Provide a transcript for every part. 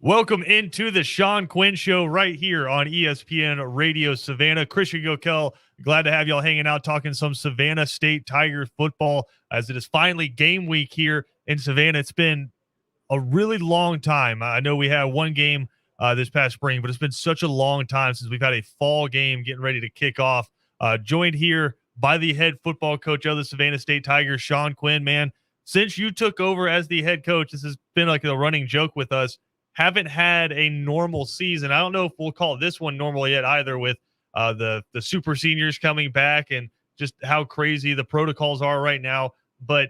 Welcome into the Shawn Quinn Show right here on ESPN Radio Savannah. Christian Gokel, glad to have y'all hanging out talking some Savannah State Tigers football as it is finally game week here in Savannah. It's been a really long time. I know we had one game this past spring, but it's been such a long time since we've had a fall game getting ready to kick off. Joined here by the head football coach of the Savannah State Tigers, Shawn Quinn. Man, since you took over as the head coach, this has been like a running joke with us. Haven't had a normal season. I don't know if we'll call this one normal yet either, with the super seniors coming back and just how crazy the protocols are right now. But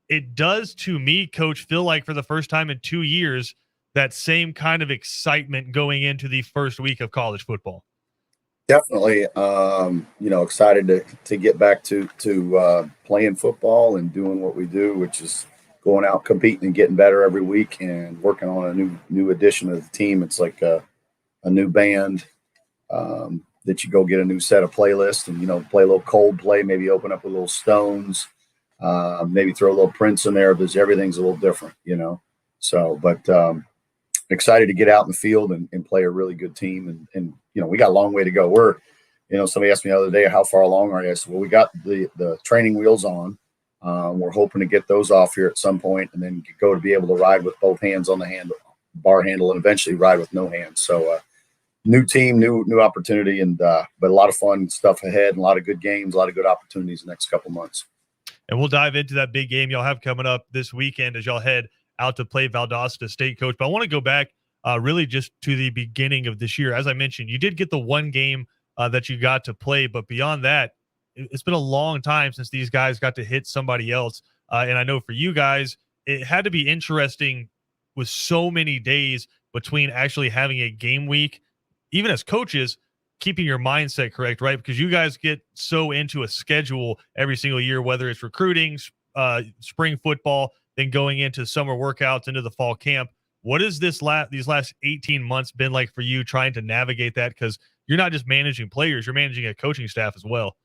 it does, to me, Coach, feel like for the first time in 2 years, that same kind of excitement going into the first week of college football. Definitely, excited to get back to playing football and doing what we do, which is going out competing and getting better every week and working on a new addition of the team. It's like a new band that you go get a new set of playlists and, play a little Coldplay, maybe open up with little Stones, maybe throw a little Prince in there because everything's a little different, but excited to get out in the field and play a really good team. And we got a long way to go. Somebody asked me the other day, how far along are you? I said, well, we got the training wheels on. We're hoping to get those off here at some point and then go to be able to ride with both hands on the bar handle and eventually ride with no hands. So new team, new opportunity, and but a lot of fun stuff ahead and a lot of good games, a lot of good opportunities the next couple months. And we'll dive into that big game y'all have coming up this weekend as y'all head out to play Valdosta State, Coach. But I want to go back really just to the beginning of this year. As I mentioned, you did get the one game that you got to play, but beyond that, it's been a long time since these guys got to hit somebody else. And I know for you guys, it had to be interesting with so many days between actually having a game week, even as coaches, keeping your mindset correct, right? Because you guys get so into a schedule every single year, whether it's recruiting, spring football, then going into summer workouts, into the fall camp. What has these last 18 months been like for you trying to navigate that? Because you're not just managing players, you're managing a coaching staff as well.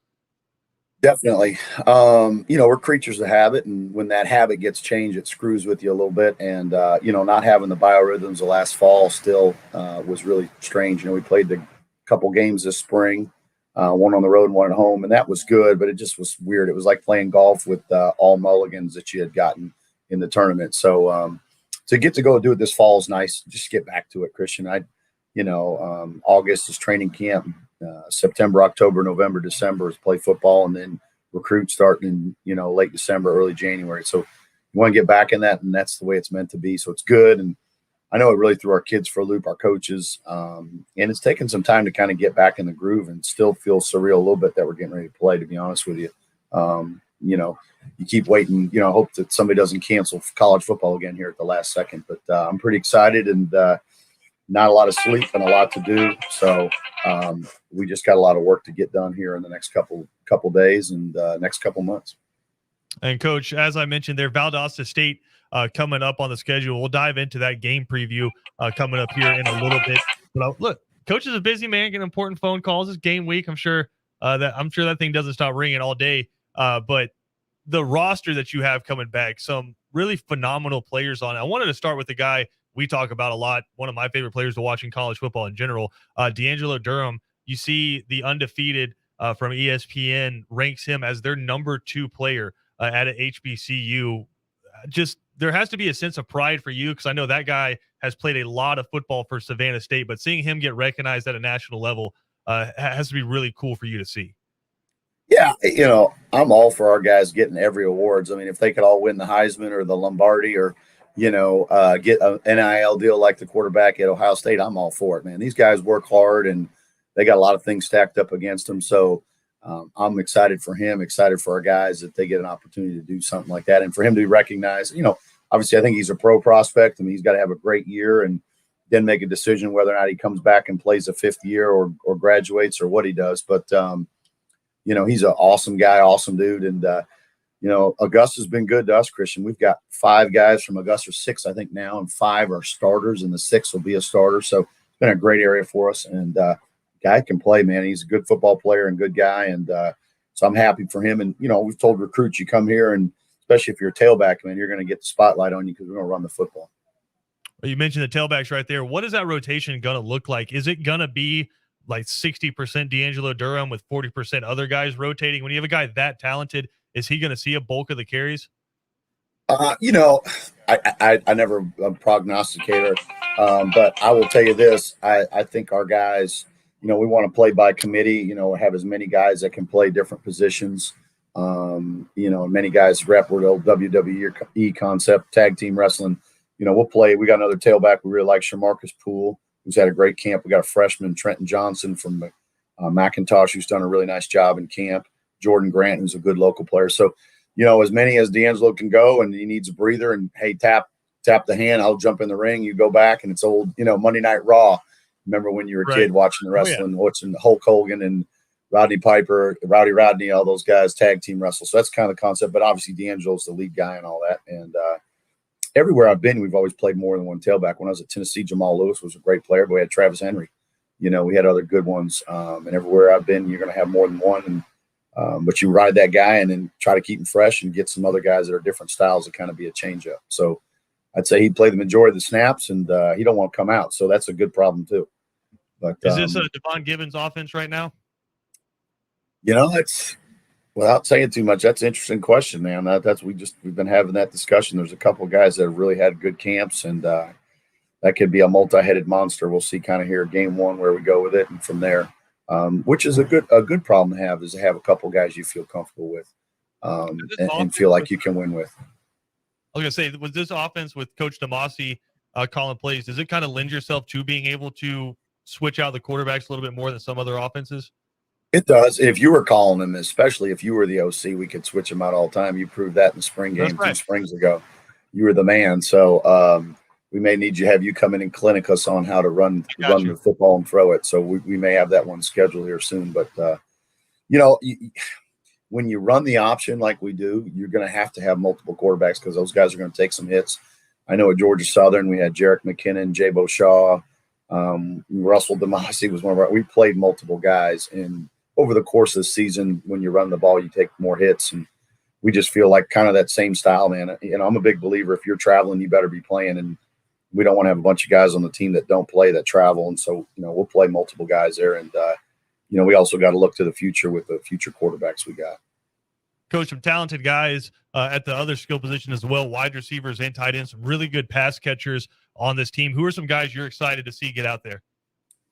Definitely. We're creatures of habit, and when that habit gets changed, it screws with you a little bit. And, not having the biorhythms of last fall still was really strange. We played the couple games this spring, one on the road and one at home, and that was good, but it just was weird. It was like playing golf with all mulligans that you had gotten in the tournament. So to get to go do it this fall is nice. Just get back to it, Christian. August is training camp. September, October, November, December is play football, and then recruit starting in, late December, early January. So you want to get back in that, and that's the way it's meant to be. So it's good. And I know it really threw our kids for a loop, our coaches. And it's taken some time to kind of get back in the groove, and still feel surreal a little bit that we're getting ready to play, to be honest with you. You keep waiting, hope that somebody doesn't cancel college football again here at the last second. But I'm pretty excited, and not a lot of sleep and a lot to do. So we just got a lot of work to get done here in the next couple days and next couple months. And Coach, as I mentioned there, Valdosta State coming up on the schedule. We'll dive into that game preview coming up here in a little bit. But look, Coach is a busy man, getting important phone calls. It's game week. I'm sure that thing doesn't stop ringing all day. But the roster that you have coming back, some really phenomenal players on it. I wanted to start with the guy we talk about a lot, one of my favorite players to watch in college football in general, D'Angelo Durham. You see the undefeated from ESPN ranks him as their number 2 player at a HBCU. Just there has to be a sense of pride for you, because I know that guy has played a lot of football for Savannah State, but seeing him get recognized at a national level has to be really cool for you to see. Yeah, I'm all for our guys getting every awards. I mean, if they could all win the Heisman or the Lombardi or get an NIL deal like the quarterback at Ohio State, I'm all for it, man. These guys work hard, and they got a lot of things stacked up against them. So I'm excited for him, excited for our guys that they get an opportunity to do something like that. And for him to be recognized, obviously I think he's a pro prospect. I mean, he's got to have a great year and then make a decision whether or not he comes back and plays a 5th year or graduates or what he does. But, he's an awesome guy, awesome dude. And, Augusta's been good to us, Christian. We've got 5 guys from Augusta, 6, I think now, and 5 are starters, and the 6th will be a starter. So it's been a great area for us. And guy can play, man. He's a good football player and good guy. And so I'm happy for him. And, we've told recruits, you come here, and especially if you're a tailback, man, you're going to get the spotlight on you because we're going to run the football. Well, you mentioned the tailbacks right there. What is that rotation going to look like? Is it going to be like 60% D'Angelo Durham with 40% other guys rotating? When you have a guy that talented, is he going to see a bulk of the carries? You know, I never a prognosticator, but I will tell you this. I think our guys, you know, we want to play by committee, you know, have as many guys that can play different positions. You know, many guys rep with the old WWE concept, tag team wrestling. You know, we'll play. We got another tailback we really like, Shamarcus Poole, who's had a great camp. We got a freshman, Trenton Johnson from McIntosh, who's done a really nice job in camp. Jordan Grant, who's a good local player. So, you know, as many as D'Angelo can go, and he needs a breather. And hey, tap the hand. I'll jump in the ring. You go back, and it's old, you know, Monday Night Raw. Remember when you were a kid watching the wrestling, watching Hulk Hogan and Rodney Piper, Rodney, all those guys tag team wrestle. So that's kind of the concept. But obviously, D'Angelo's the lead guy and all that. And everywhere I've been, we've always played more than one tailback. When I was at Tennessee, Jamal Lewis was a great player, but we had Travis Henry. You know, we had other good ones. And everywhere I've been, you're going to have more than one. And but you ride that guy and then try to keep him fresh and get some other guys that are different styles to kind of be a change up. So I'd say he'd play the majority of the snaps, and he don't want to come out. So that's a good problem too. But is this a Devon Gibbons offense right now? You know, it's without saying too much. That's an interesting question, man. We've been having that discussion. There's a couple of guys that have really had good camps, and that could be a multi-headed monster. We'll see kind of here game one where we go with it, and from there. Which is a good problem to have, is to have a couple guys you feel comfortable with and feel like you can win with. I was going to say, was this offense with Coach Demasi calling plays, does it kind of lend yourself to being able to switch out the quarterbacks a little bit more than some other offenses? It does. If you were calling them, especially if you were the OC, we could switch them out all the time. You proved that in the spring game 2 springs ago. You were the man. So we may need to have you come in and clinic us on how to run the football and throw it. So we may have that one scheduled here soon. But, you know, when you run the option like we do, you're going to have multiple quarterbacks because those guys are going to take some hits. I know at Georgia Southern, we had Jarek McKinnon, Jabo Shaw, Russell Demasi was one of our – we played multiple guys. And over the course of the season, when you run the ball, you take more hits. And we just feel like kind of that same style, man. You know, I'm a big believer if you're traveling, you better be playing. And we don't want to have a bunch of guys on the team that don't play, that travel. And so, you know, we'll play multiple guys there. And, you know, we also got to look to the future with the future quarterbacks we got. Coach, some talented guys at the other skill position as well, wide receivers and tight ends, some really good pass catchers on this team. Who are some guys you're excited to see get out there?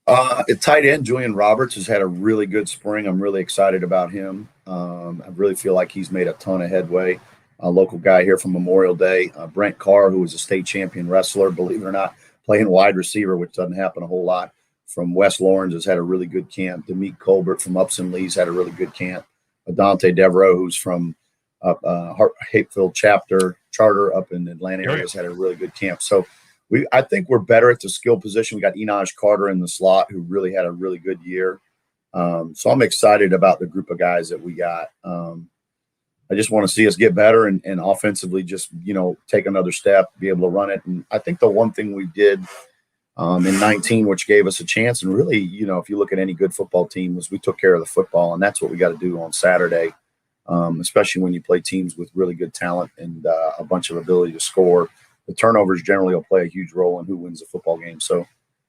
At tight end, Julian Roberts has had a really good spring. I'm really excited about him. I really feel like he's made a ton of headway. A local guy here from Memorial Day, Brent Carr, who was a state champion wrestler, believe it or not, playing wide receiver, which doesn't happen a whole lot. From West Lawrence has had a really good camp. Demick Colbert from Upson Lee's had a really good camp. Dante Devereaux, who's from Untitled Chapter Charter up in Atlanta area, has had a really good camp. So I think we're better at the skill position. We got Enosh Carter in the slot, who really had a really good year. So I'm excited about the group of guys that we got. I just want to see us get better and offensively just, you know, take another step, be able to run it. And I think the one thing we did in 19, which gave us a chance, and really, you know, if you look at any good football team, was we took care of the football. And that's what we got to do on Saturday, especially when you play teams with really good talent and a bunch of ability to score. The turnovers generally will play a huge role in who wins the football game. So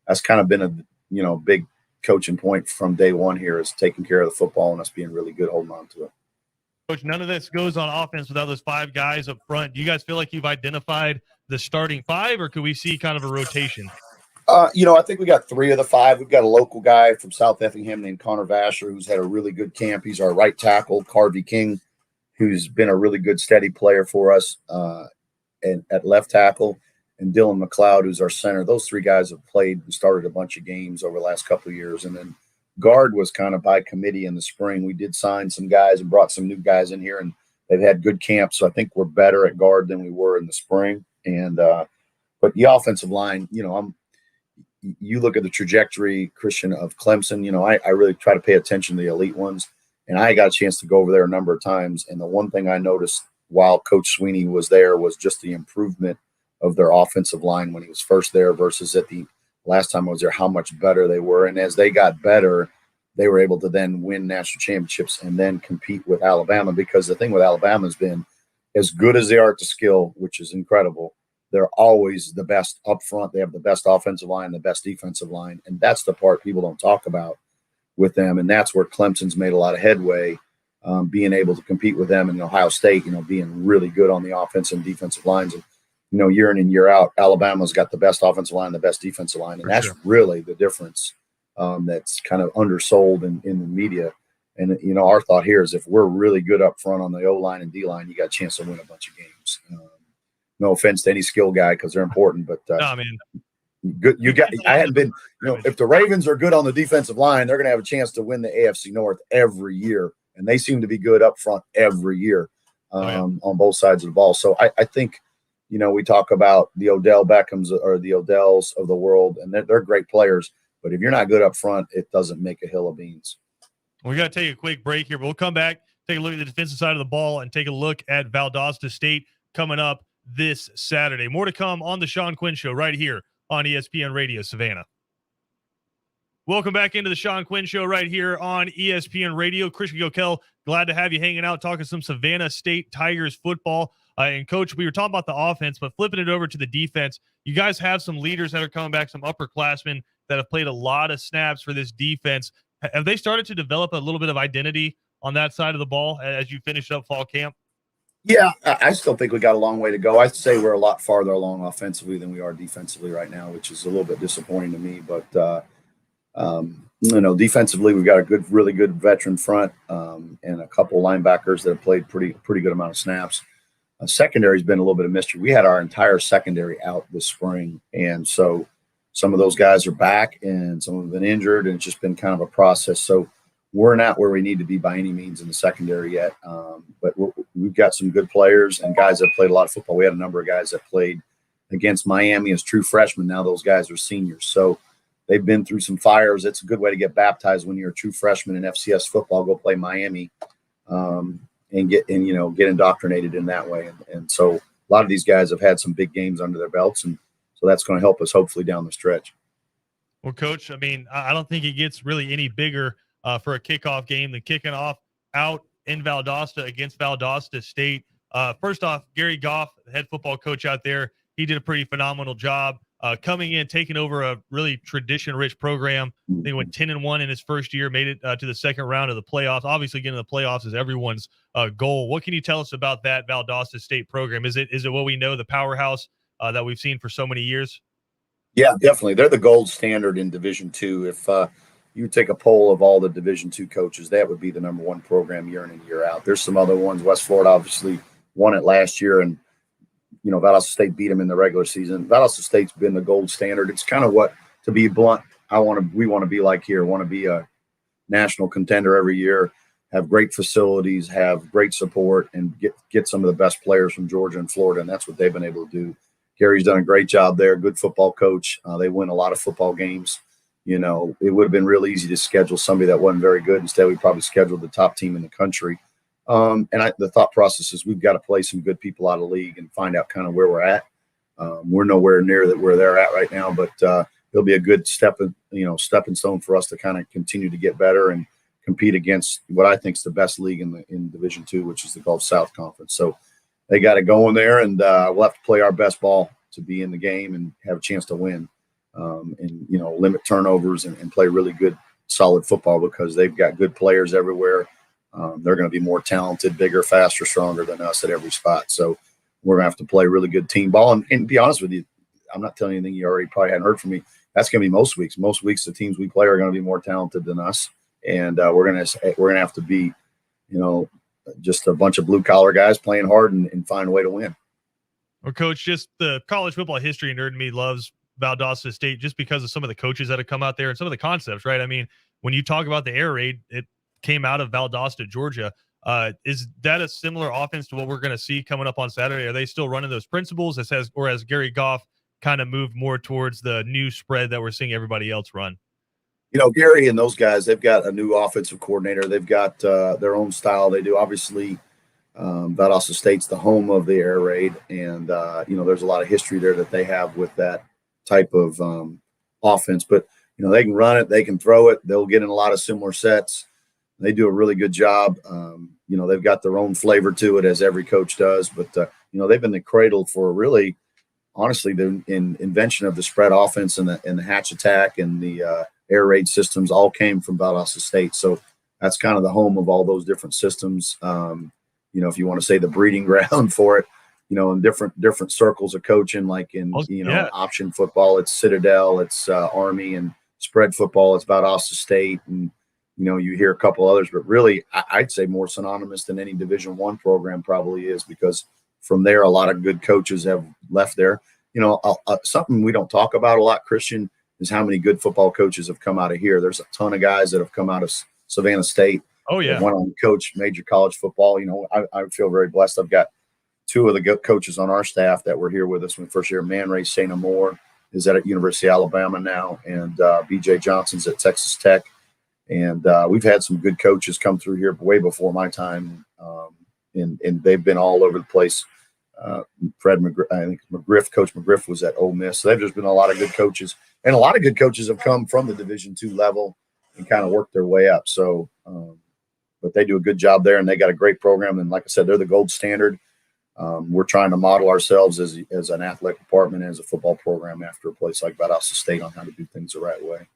that's kind of been a, you know, big coaching point from day one here, is taking care of the football and us being really good holding on to it. Coach, none of this goes on offense without those 5 guys up front. Do you guys feel like you've identified the starting 5, or could we see kind of a rotation? You know, I think we got 3 of the 5. We've got a local guy from South Effingham named Connor Vasher, who's had a really good camp. He's our right tackle. Carvey King, who's been a really good, steady player for us and at left tackle. And Dylan McLeod, who's our center. Those 3 guys have played and started a bunch of games over the last couple of years. And then guard was kind of by committee in the spring. We did sign some guys and brought some new guys in here, and they've had good camps. So I think we're better at guard than we were in the spring. And but the offensive line, you know, you look at the trajectory, Christian, of Clemson. You know, I really try to pay attention to the elite ones, and I got a chance to go over there a number of times. And the one thing I noticed while Coach Sweeney was there was just the improvement of their offensive line when he was first there versus at the last time I was there, how much better they were. And as they got better, they were able to then win national championships and then compete with Alabama, because the thing with Alabama has been, as good as they are at the skill, which is incredible, they're always the best up front. They have the best offensive line, the best defensive line. And that's the part people don't talk about with them. And that's where Clemson's made a lot of headway, being able to compete with them, and Ohio State, being really good on the offensive and defensive lines. And, year in and year out, Alabama's got the best offensive line, the best defensive line. And that's really the difference that's kind of undersold in the media. And, our thought here is if we're really good up front on the O-line and D-line, you got a chance to win a bunch of games. No offense to any skill guy because they're important, but no, man. Good. I hadn't been, if the Ravens are good on the defensive line, they're going to have a chance to win the AFC North every year. And they seem to be good up front every year on both sides of the ball. So I think, we talk about the Odell Beckhams or the Odells of the world, and they're great players. But if you're not good up front, it doesn't make a hill of beans. We got to take a quick break here, but we'll come back, take a look at the defensive side of the ball, and take a look at Valdosta State coming up this Saturday. More to come on the Shawn Quinn Show right here on ESPN Radio Savannah. Welcome back into the Shawn Quinn Show right here on ESPN Radio. Christian Gokel, glad to have you hanging out, talking some Savannah State Tigers football. And, Coach, we were talking about the offense, but flipping it over to the defense, you guys have some leaders that are coming back, some upperclassmen that have played a lot of snaps for this defense. Have they started to develop a little bit of identity on that side of the ball as you finish up fall camp? Yeah, I still think we got a long way to go. I'd say we're a lot farther along offensively than we are defensively right now, which is a little bit disappointing to me. But, defensively, we've got a really good veteran front and a couple linebackers that have played pretty good amount of snaps. Secondary's been a little bit of mystery. We had our entire secondary out this spring, and so some of those guys are back and some have been injured, and it's just been kind of a process. So we're not where we need to be by any means in the secondary yet, but we've got some good players and guys that played a lot of football. We had a number of guys that played against Miami as true freshmen. Now those guys are seniors, so they've been through some fires. It's a good way to get baptized when you're a true freshman in FCS football. Go play Miami. And get indoctrinated in that way. And so a lot of these guys have had some big games under their belts, and so that's going to help us hopefully down the stretch. Well, Coach, I mean, I don't think it gets really any bigger for a kickoff game than kicking off out in Valdosta against Valdosta State. First off, Gary Goff, the head football coach out there, he did a pretty phenomenal job coming in, taking over a really tradition-rich program. They went 10-1 in his first year, made it to the second round of the playoffs. Obviously, getting to the playoffs is everyone's goal. What can you tell us about that Valdosta State program? Is it what we know, the powerhouse that we've seen for so many years? Yeah, definitely. They're the gold standard in Division II. If you take a poll of all the Division II coaches, that would be the number one program year in and year out. There's some other ones. West Florida obviously won it last year, and Valdosta State beat them in the regular season. Valdosta State's been the gold standard. It's kind of what, to be blunt, we want to be like here. Want to be a national contender every year, have great facilities, have great support, and get some of the best players from Georgia and Florida, and that's what they've been able to do. Gary's done a great job there, good football coach. They win a lot of football games. It would have been real easy to schedule somebody that wasn't very good. Instead, we probably scheduled the top team in the country. The thought process is we've got to play some good people out of the league and find out kind of where we're at. We're nowhere near where they're at right now, but it'll be a good stepping stone for us to kind of continue to get better and compete against what I think is the best league in Division II, which is the Gulf South Conference. So they got to go in there, and we'll have to play our best ball to be in the game and have a chance to win, and limit turnovers and play really good, solid football because they've got good players everywhere. They're going to be more talented, bigger, faster, stronger than us at every spot. So we're going to have to play really good team ball. And to be honest with you, I'm not telling you anything you already probably hadn't heard from me. That's going to be most weeks. Most weeks, the teams we play are going to be more talented than us, and we're going to have to be, just a bunch of blue collar guys playing hard and find a way to win. Well, Coach, just the college football history nerd in me loves Valdosta State just because of some of the coaches that have come out there and some of the concepts, right? I mean, when you talk about the air raid, it came out of Valdosta, Georgia. Is that a similar offense to what we're going to see coming up on Saturday? Are they still running those principles or has Gary Goff kind of moved more towards the new spread that we're seeing everybody else run? Gary and those guys, they've got a new offensive coordinator. They've got their own style. They do. Obviously, Valdosta State's the home of the air raid, and there's a lot of history there that they have with that type of offense. But they can run it, they can throw it. They'll get in a lot of similar sets. They do a really good job. They've got their own flavor to it, as every coach does. But they've been the cradle for really honestly, the invention of the spread offense and the hatch attack and the air raid systems all came from Valdosta State. So that's kind of the home of all those different systems. If you want to say the breeding ground for it, in different circles of coaching, like in option football, it's Citadel, it's Army, and spread football, it's Valdosta State, and you hear a couple others, but really I'd say more synonymous than any Division I program probably is, because from there a lot of good coaches have left there. Something we don't talk about a lot, Christian, is how many good football coaches have come out of here. There's a ton of guys that have come out of Savannah State. Oh yeah, went on to coach major college football. I feel very blessed. I've got two of the good coaches on our staff that were here with us when first year. Man Ray St. Amour is at University of Alabama now, and BJ Johnson's at Texas Tech. And we've had some good coaches come through here way before my time, and they've been all over the place. Fred McGriff, I think Coach McGriff was at Ole Miss. So there's just been a lot of good coaches, and a lot of good coaches have come from the Division II level and kind of worked their way up. So, but they do a good job there, and they got a great program. And like I said, they're the gold standard. We're trying to model ourselves as an athletic department, as a football program after a place like Valdosta State on how to do things the right way.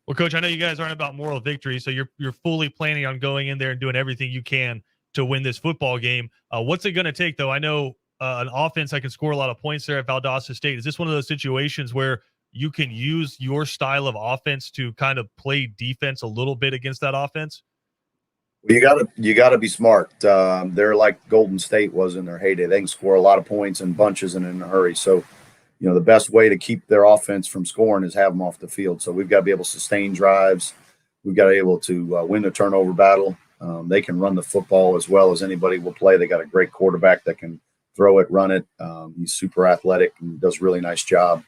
Well, Coach, I know you guys aren't about moral victory, so you're fully planning on going in there and doing everything you can to win this football game. What's it going to take, though? I know an offense that can score a lot of points there at Valdosta State. Is this one of those situations where you can use your style of offense to kind of play defense a little bit against that offense? Well, you gotta be smart. They're like Golden State was in their heyday. They can score a lot of points in bunches and in a hurry. So, the best way to keep their offense from scoring is have them off the field. So we've got to be able to sustain drives. We've got to be able to win the turnover battle. They can run the football as well as anybody will play. They got a great quarterback that can throw it, run it. He's super athletic and does a really nice job.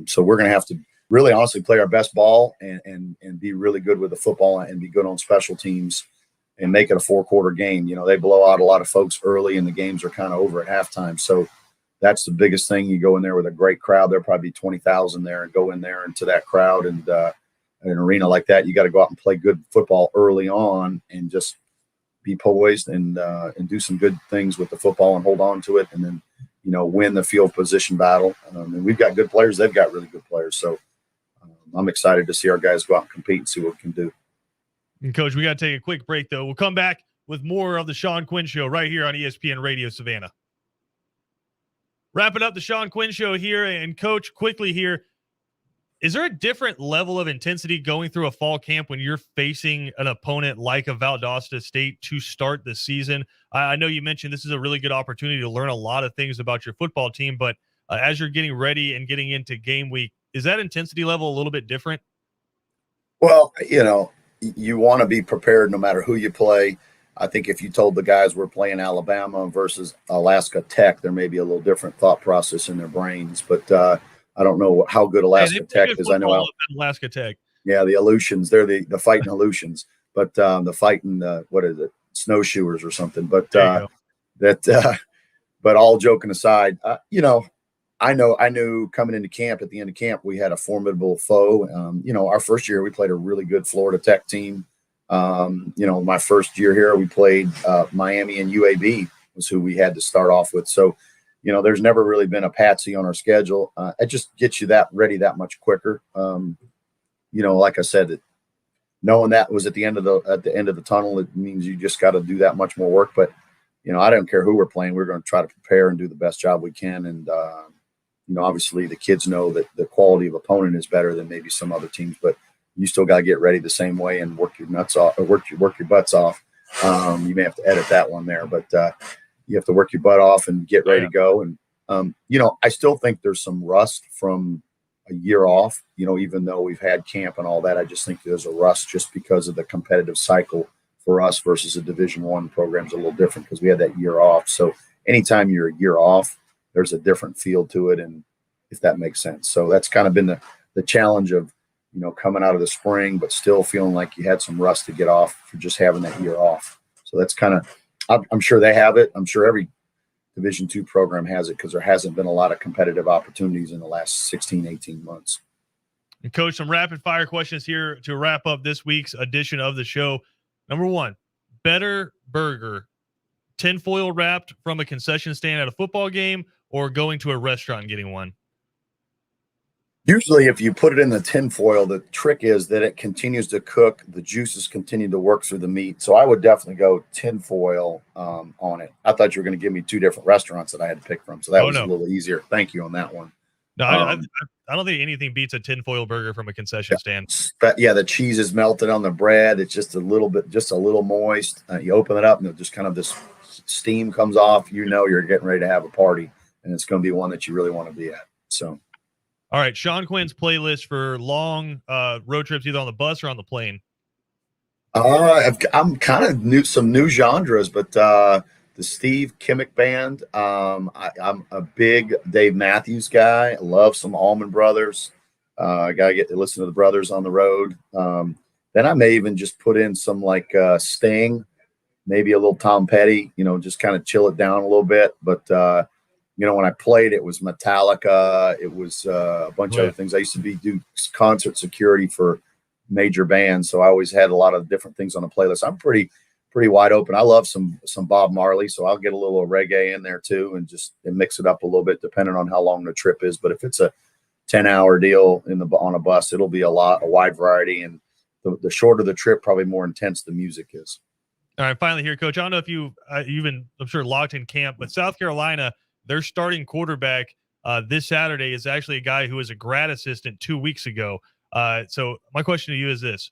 So we're going to have to really honestly play our best ball and be really good with the football and be good on special teams and make it a 4-quarter game. They blow out a lot of folks early and the games are kind of over at halftime. So that's the biggest thing. You go in there with a great crowd. There'll probably be 20,000 there, and go in there into that crowd and in an arena like that, you got to go out and play good football early on and just be poised and do some good things with the football and hold on to it, and then win the field position battle. And we've got good players; they've got really good players. So I'm excited to see our guys go out and compete and see what we can do. And Coach, we got to take a quick break though. We'll come back with more of the Shawn Quinn Show right here on ESPN Radio Savannah. Wrapping up the Shawn Quinn Show here, and Coach, quickly here. Is there a different level of intensity going through a fall camp when you're facing an opponent like a Valdosta State to start the season? I know you mentioned this is a really good opportunity to learn a lot of things about your football team, but as you're getting ready and getting into game week, is that intensity level a little bit different? Well, you want to be prepared no matter who you play. I think if you told the guys we're playing Alabama versus Alaska Tech, there may be a little different thought process in their brains, but I don't know how good Alaska Tech is. I know Alaska Tech. Yeah, the Aleutians. They're the fighting Aleutians, but the fighting what is it? Snowshoers or something. But but all joking aside, I knew coming into camp, at the end of camp, we had a formidable foe. Our first year we played a really good Florida Tech team. My first year here we played Miami and UAB was who we had to start off with. So. There's never really been a patsy on our schedule. It just gets you that ready that much quicker. Like I said, knowing that was at the end of the tunnel, it means you just got to do that much more work. But I don't care who we're playing. We're going to try to prepare and do the best job we can. And obviously the kids know that the quality of opponent is better than maybe some other teams. But you still got to get ready the same way and work your nuts off, or work your butts off. You may have to edit that one there, but. You have to work your butt off and get ready to go. And, I still think there's some rust from a year off, even though we've had camp and all that. I just think there's a rust just because of the competitive cycle for us versus a Division I program is a little different because we had that year off. So anytime you're a year off, there's a different feel to it. And if that makes sense. So that's kind of been the challenge of, coming out of the spring, but still feeling like you had some rust to get off for just having that year off. So that's kind of, I'm sure they have it. I'm sure every Division II program has it because there hasn't been a lot of competitive opportunities in the last 16, 18 months. And Coach, some rapid fire questions here to wrap up this week's edition of the show. Number one, better burger, tinfoil wrapped from a concession stand at a football game or going to a restaurant and getting one? Usually if you put it in the tinfoil, the trick is that it continues to cook. The juices continue to work through the meat. So I would definitely go tinfoil on it. I thought you were going to give me two different restaurants that I had to pick from. So that was a little easier. Thank you on that one. No, I don't think anything beats a tinfoil burger from a concession stand. But yeah, the cheese is melted on the bread. It's just a little moist. You open it up and just kind of this steam comes off. You know you're getting ready to have a party, and it's going to be one that you really want to be at. So. All right, Shawn Quinn's playlist for long road trips, either on the bus or on the plane. I'm kind of some new genres, but the Steve Kimmick Band. I'm a big Dave Matthews guy. I love some Allman Brothers. I gotta get to listen to the brothers on the road. Then I may even just put in some like Sting, maybe a little Tom Petty. Just kind of chill it down a little bit, but. When I played, it was Metallica. It was a bunch of other things. I used to do concert security for major bands, so I always had a lot of different things on the playlist. I'm pretty wide open. I love some Bob Marley, so I'll get a little reggae in there too, and mix it up a little bit depending on how long the trip is. But if it's a 10-hour deal on a bus, it'll be a wide variety, and the shorter the trip, probably more intense the music is. All right, finally here, Coach. I don't know if you've been, I'm sure, locked in camp, but South Carolina. Their starting quarterback this Saturday is actually a guy who was a grad assistant 2 weeks ago. So my question to you is this.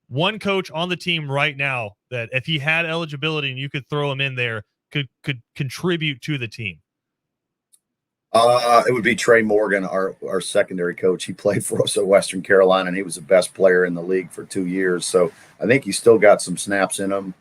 One coach on the team right now that if he had eligibility and you could throw him in there could contribute to the team. It would be Trey Morgan, our secondary coach. He played for us at Western Carolina, and he was the best player in the league for 2 years. So I think he's still got some snaps in him.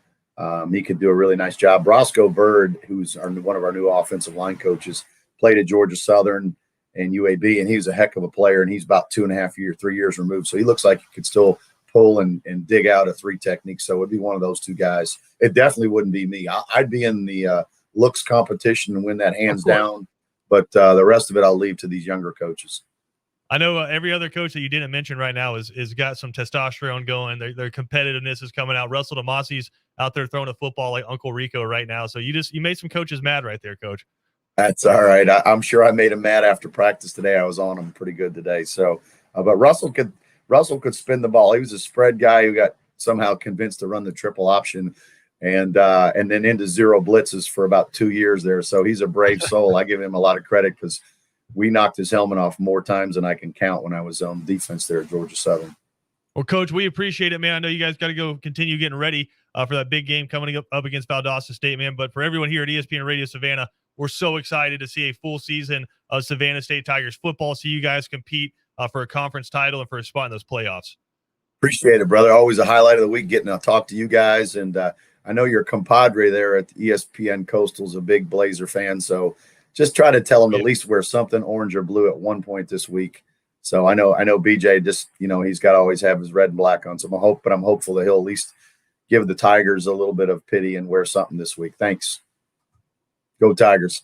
He could do a really nice job. Roscoe Bird, who's one of our new offensive line coaches, played at Georgia Southern and UAB, and he was a heck of a player, and he's about 3 years removed. So he looks like he could still pull and dig out a 3 technique. So it would be one of those two guys. It definitely wouldn't be me. I'd be in the looks competition and win that hands down, but the rest of it I'll leave to these younger coaches. I know every other coach that you didn't mention right now is got some testosterone going. Their competitiveness is coming out. Russell DeMassi's out there throwing a football like Uncle Rico right now. So you made some coaches mad right there, Coach. That's all right. I'm sure I made him mad after practice today. I was on him pretty good today. So, but Russell could spin the ball. He was a spread guy who got somehow convinced to run the triple option, and then into zero blitzes for about 2 years there. So he's a brave soul. I give him a lot of credit because we knocked his helmet off more times than I can count when I was on defense there at Georgia Southern. Well, Coach, we appreciate it, man. I know you guys got to go continue getting ready for that big game coming up against Valdosta State, man. But for everyone here at ESPN Radio Savannah, we're so excited to see a full season of Savannah State Tigers football. See you guys compete for a conference title and for a spot in those playoffs. Appreciate it, brother. Always a highlight of the week getting to talk to you guys. And I know your compadre there at ESPN Coastal's a big Blazer fan, so just try to tell him to at least wear something orange or blue at one point this week. So I know BJ just, he's got to always have his red and black on. So I'm hopeful that he'll at least give the Tigers a little bit of pity and wear something this week. Thanks. Go Tigers.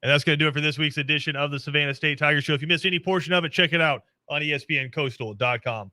And that's going to do it for this week's edition of the Savannah State Tigers Show. If you missed any portion of it, check it out on ESPNCoastal.com.